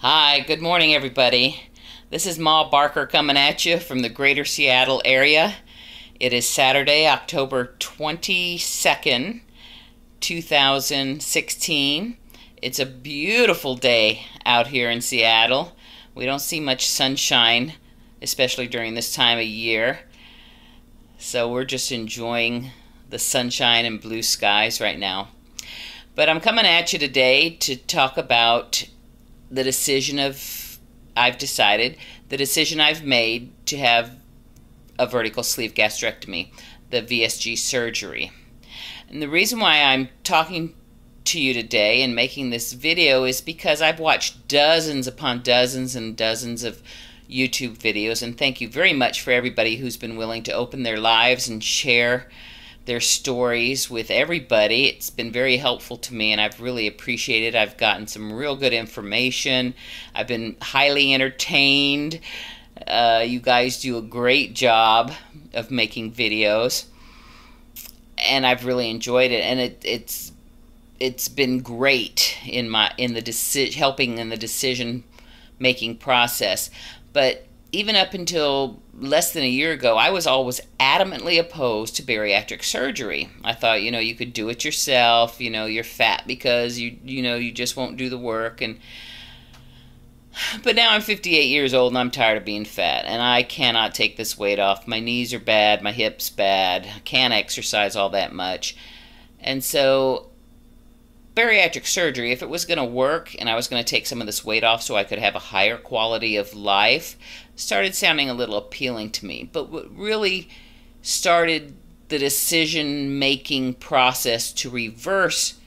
Hi, good morning, everybody. This is Ma Barker coming at you from the greater Seattle area. It is Saturday, October 22nd, 2016. It's a beautiful day out here in Seattle. We don't see much sunshine, especially during this time of year. So we're just enjoying the sunshine and blue skies right now. But I'm coming at you today to talk about the decision I've made to have a vertical sleeve gastrectomy, the VSG surgery. And the reason why I'm talking to you today and making this video is because I've watched dozens upon dozens and dozens of YouTube videos, and thank you very much for everybody who's been willing to open their lives and share their stories with everybody. It's been very helpful to me, and I've really appreciated it. I've gotten some real good information. I've been highly entertained. You guys do a great job of making videos, and I've really enjoyed it. And it's been great in helping in the decision making process. But even up until less than a year ago, I was always adamantly opposed to bariatric surgery. I thought, you could do it yourself. You're fat because you just won't do the work. But now I'm 58 years old and I'm tired of being fat, and I cannot take this weight off. My knees are bad, my hips bad. I can't exercise all that much. And so bariatric surgery, if it was going to work and I was going to take some of this weight off so I could have a higher quality of life, started sounding a little appealing to me. But what really started the decision-making process to reverse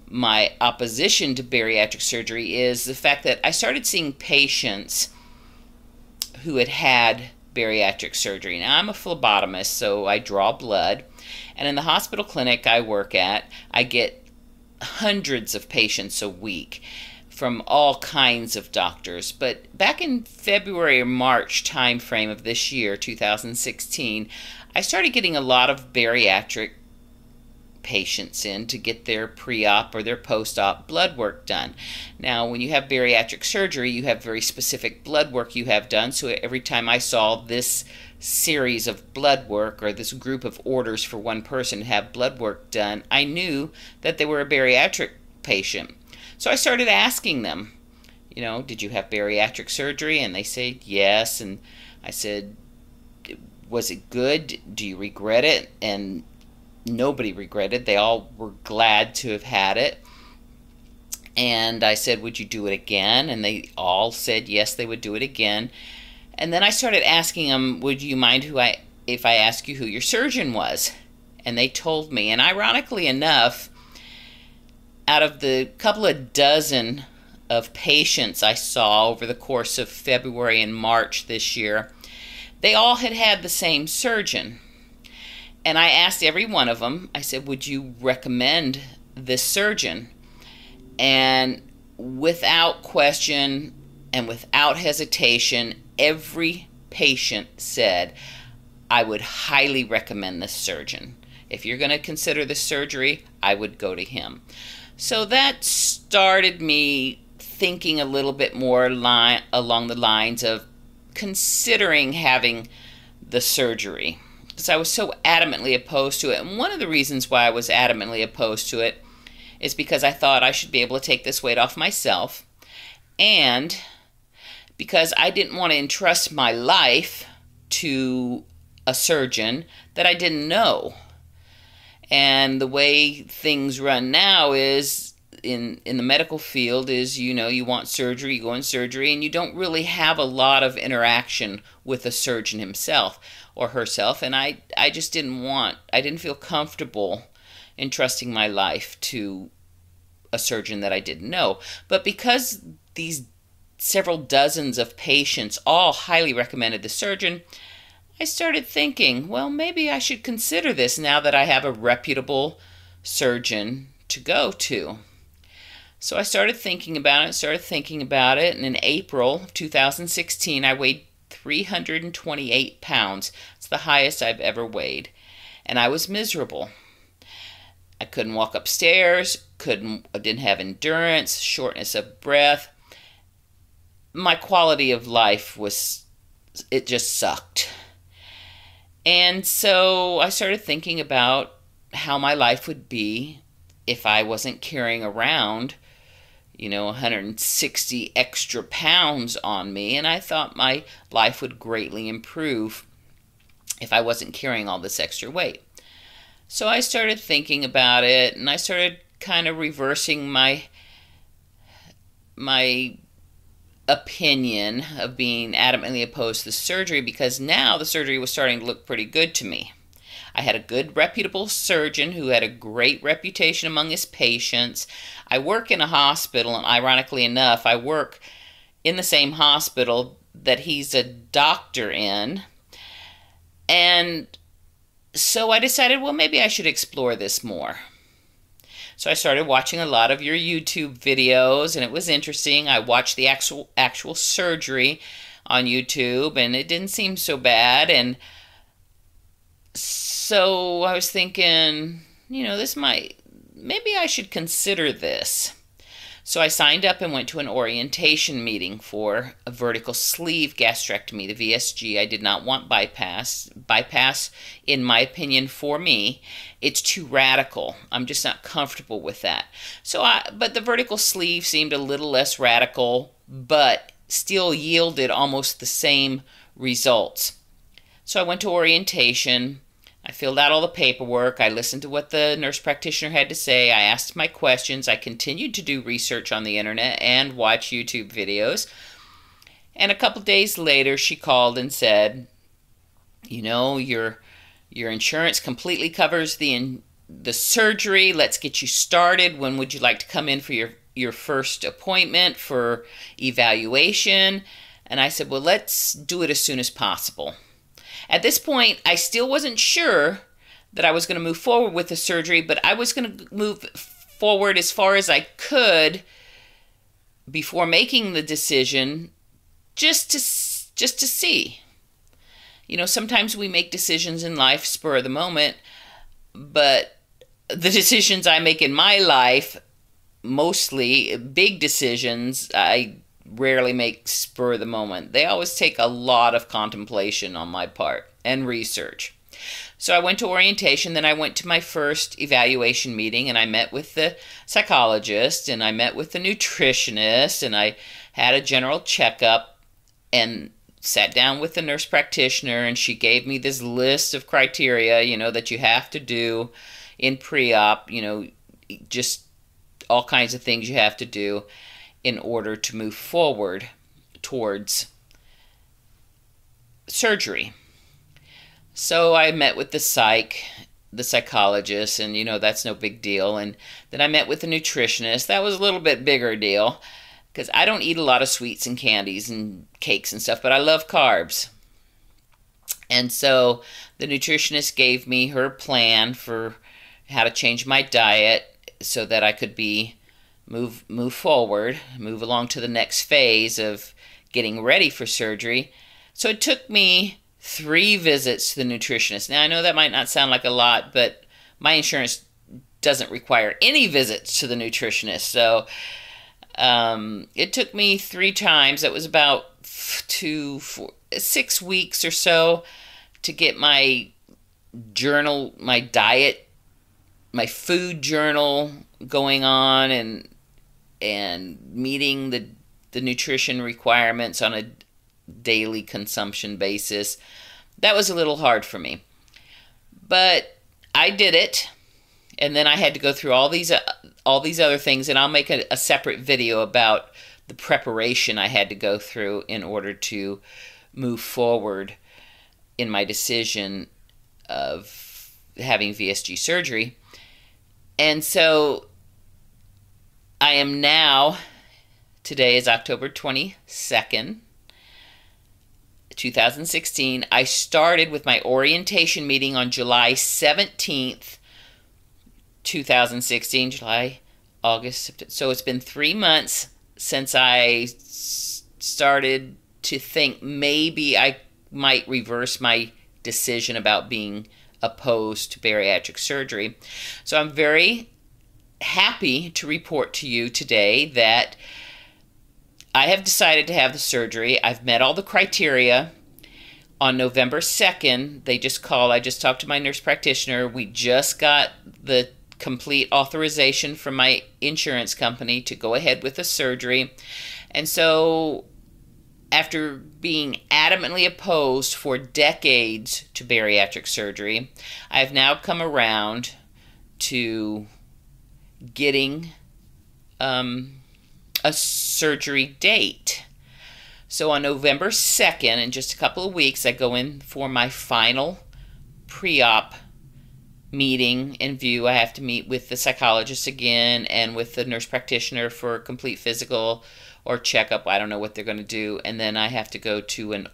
my opposition to bariatric surgery is the fact that I started seeing patients who had had bariatric surgery. Now, I'm a phlebotomist, so I draw blood. And in the hospital clinic I work at, I get hundreds of patients a week from all kinds of doctors. But back in February or March timeframe of this year, 2016, I started getting a lot of bariatric patients in to get their pre-op or their post-op blood work done. Now, when you have bariatric surgery, you have very specific blood work you have done. So every time I saw this series of blood work or this group of orders for one person to have blood work done, I knew that they were a bariatric patient. So I started asking them, did you have bariatric surgery? And they said yes. And I said, was it good? Do you regret it? And nobody regretted. They all were glad to have had it. And I said, would you do it again? And they all said yes, they would do it again. And then I started asking them, would you mind if I ask you who your surgeon was? And they told me. And ironically enough, out of the couple of dozen of patients I saw over the course of February and March this year, they all had had the same surgeon. And I asked every one of them, I said, would you recommend this surgeon? And without question and without hesitation, every patient said, I would highly recommend this surgeon. If you're going to consider this surgery, I would go to him. So that started me thinking a little bit more along the lines of considering having the surgery, because I was so adamantly opposed to it. And one of the reasons why I was adamantly opposed to it is because I thought I should be able to take this weight off myself, and because I didn't want to entrust my life to a surgeon that I didn't know. And the way things run now is, in the medical field, is, you want surgery, you go in surgery, and you don't really have a lot of interaction with the surgeon himself or herself. And I didn't feel comfortable entrusting my life to a surgeon that I didn't know. But because these several dozens of patients all highly recommended the surgeon, I started thinking, well, maybe I should consider this now that I have a reputable surgeon to go to. So I started thinking about it, and in April of 2016, I weighed 328 pounds. It's the highest I've ever weighed. And I was miserable. I couldn't walk upstairs, I didn't have endurance, shortness of breath. my quality of life it just sucked. And so I started thinking about how my life would be if I wasn't carrying around, 160 extra pounds on me. And I thought my life would greatly improve if I wasn't carrying all this extra weight. So I started thinking about it, and I started kind of reversing my opinion of being adamantly opposed to the surgery, because now the surgery was starting to look pretty good to me. I had a good, reputable surgeon who had a great reputation among his patients. I work in a hospital, and ironically enough, I work in the same hospital that he's a doctor in. And so I decided, well, maybe I should explore this more. So I started watching a lot of your YouTube videos, and it was interesting. I watched the actual surgery on YouTube, and it didn't seem so bad. And so I was thinking, maybe I should consider this. So I signed up and went to an orientation meeting for a vertical sleeve gastrectomy, the VSG. I did not want bypass. Bypass, in my opinion, for me, it's too radical. I'm just not comfortable with that. But the vertical sleeve seemed a little less radical, but still yielded almost the same results. So I went to orientation. I filled out all the paperwork. I listened to what the nurse practitioner had to say. I asked my questions. I continued to do research on the internet and watch YouTube videos. And a couple days later, she called and said, your insurance completely covers the surgery. Let's get you started. When would you like to come in for your first appointment for evaluation? And I said, well, let's do it as soon as possible. At this point, I still wasn't sure that I was going to move forward with the surgery, but I was going to move forward as far as I could before making the decision, just to see. Sometimes we make decisions in life spur of the moment, but the decisions I make in my life, mostly big decisions, I rarely make spur of the moment. They always take a lot of contemplation on my part and research. So I went to orientation, then I went to my first evaluation meeting, and I met with the psychologist, and I met with the nutritionist, and I had a general checkup and sat down with the nurse practitioner, and she gave me this list of criteria, that you have to do in pre-op, just all kinds of things you have to do in order to move forward towards surgery. So I met with the psychologist, and that's no big deal. And then I met with the nutritionist. That was a little bit bigger deal, because I don't eat a lot of sweets and candies and cakes and stuff, but I love carbs. And so the nutritionist gave me her plan for how to change my diet so that I could move forward, move along to the next phase of getting ready for surgery. So it took me 3 visits to the nutritionist. Now, I know that might not sound like a lot, but my insurance doesn't require any visits to the nutritionist. So it took me 3 times. That was about 6 weeks or so to get my journal, my diet, my food journal going on, and meeting the nutrition requirements on a daily consumption basis. That was a little hard for me, but I did it. And then I had to go through all these other things, and I'll make a separate video about the preparation I had to go through in order to move forward in my decision of having VSG surgery. And so I am now, today is October 22nd, 2016. I started with my orientation meeting on July 17th, 2016, July, August, September. So it's been 3 months since I started to think maybe I might reverse my decision about being opposed to bariatric surgery. So I'm very happy to report to you today that I have decided to have the surgery. I've met all the criteria. On November 2nd, they just called. I just talked to my nurse practitioner. We just got the complete authorization from my insurance company to go ahead with the surgery. And so, after being adamantly opposed for decades to bariatric surgery, I've now come around to getting a surgery date. So on November 2nd, in just a couple of weeks, I go in for my final pre-op meeting and view. I have to meet with the psychologist again and with the nurse practitioner for a complete physical or checkup. I don't know what they're going to do. And then I have to go to an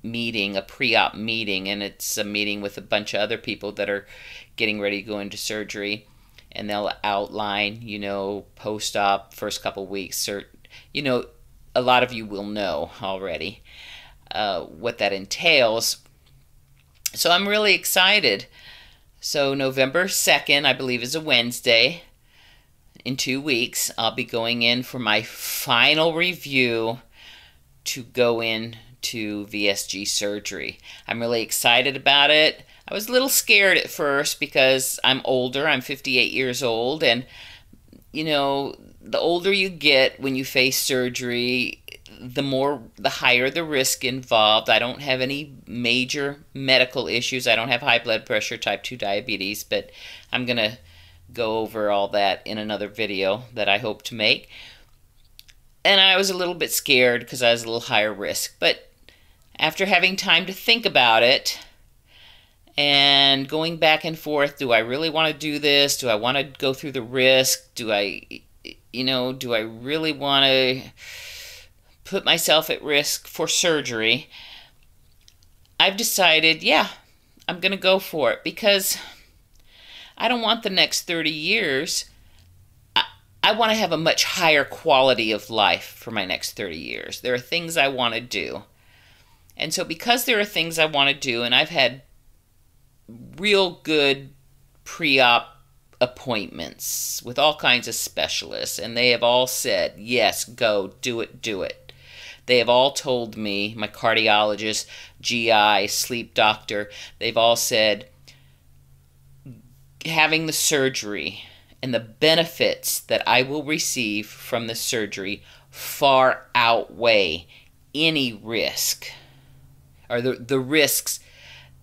meeting, a pre-op meeting, and it's a meeting with a bunch of other people that are getting ready to go into surgery. And they'll outline, post-op, first couple weeks, or, a lot of you will know already what that entails. So I'm really excited. So November 2nd, I believe, is a Wednesday. In 2 weeks, I'll be going in for my final review to go in to VSG Surgery. I'm really excited about it. I was a little scared at first because I'm older. I'm 58 years old, and the older you get when you face surgery, the higher the risk involved. I don't have any major medical issues. I don't have high blood pressure, type 2 diabetes, but I'm going to go over all that in another video that I hope to make. And I was a little bit scared because I was a little higher risk. But after having time to think about it and going back and forth, do I really want to do this? Do I want to go through the risk? Do I really want to put myself at risk for surgery? I've decided, yeah, I'm going to go for it because I don't want the next 30 years. I want to have a much higher quality of life for my next 30 years. There are things I want to do. And so because there are things I want to do, and I've had real good pre-op appointments with all kinds of specialists, and they have all said, yes, go, do it. They have all told me, my cardiologist, GI, sleep doctor, they've all said having the surgery and the benefits that I will receive from the surgery far outweigh any risk, or the risks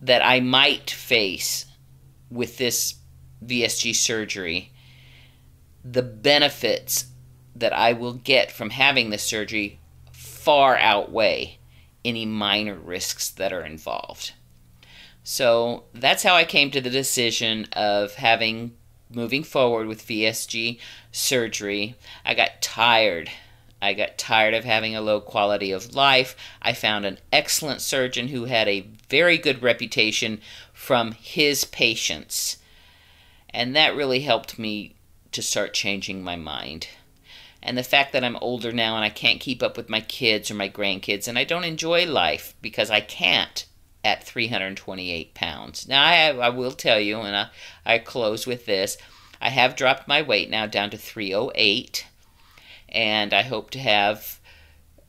that I might face with this VSG surgery. The benefits that I will get from having this surgery far outweigh any minor risks that are involved. So that's how I came to the decision of moving forward with VSG surgery. I got tired of having a low quality of life. I found an excellent surgeon who had a very good reputation from his patients. And that really helped me to start changing my mind. And the fact that I'm older now and I can't keep up with my kids or my grandkids, and I don't enjoy life because I can't at 328 pounds. Now, I will tell you, and I close with this, I have dropped my weight now down to 308, and I hope to have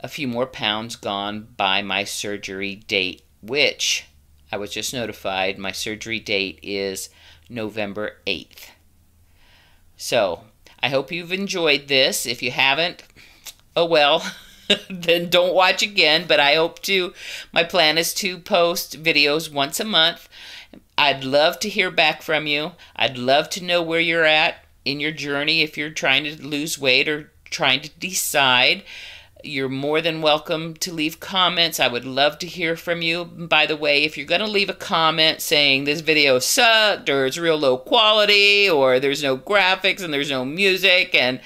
a few more pounds gone by my surgery date, which I was just notified my surgery date is November 8th. So, I hope you've enjoyed this. If you haven't, oh well, then don't watch again, but I hope to. My plan is to post videos once a month. I'd love to hear back from you. I'd love to know where you're at in your journey if you're trying to lose weight or trying to decide. You're more than welcome to leave comments. I would love to hear from you. By the way, if you're going to leave a comment saying this video sucked, or it's real low quality, or there's no graphics and there's no music, and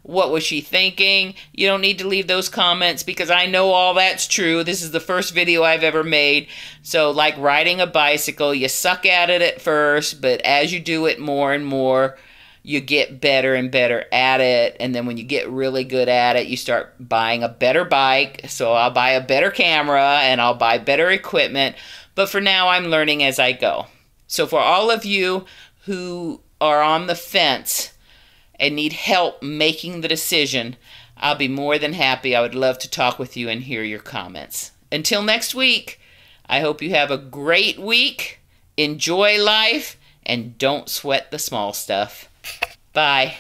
what was she thinking? You don't need to leave those comments because I know all that's true. This is the first video I've ever made. So like riding a bicycle, you suck at it at first, but as you do it more and more, you get better and better at it. And then when you get really good at it, you start buying a better bike. So I'll buy a better camera and I'll buy better equipment. But for now, I'm learning as I go. So for all of you who are on the fence and need help making the decision, I'll be more than happy. I would love to talk with you and hear your comments. Until next week, I hope you have a great week. Enjoy life and don't sweat the small stuff. Bye.